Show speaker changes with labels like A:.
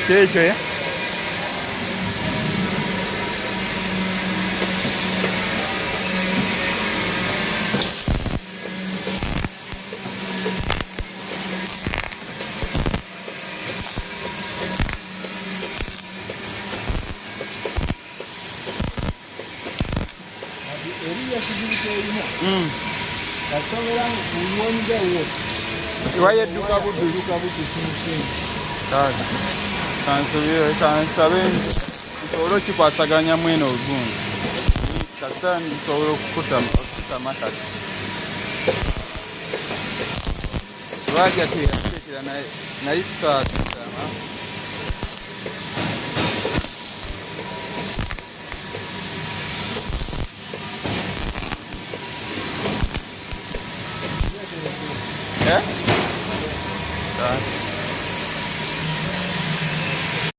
A: Ekyo ya. Iwaye duka budusi. Kansabe nsobola kikwasaganya mwene ogundi. Kasita nsobola okukuta makati. Lwajja teyateekera naye saakitama. Eh?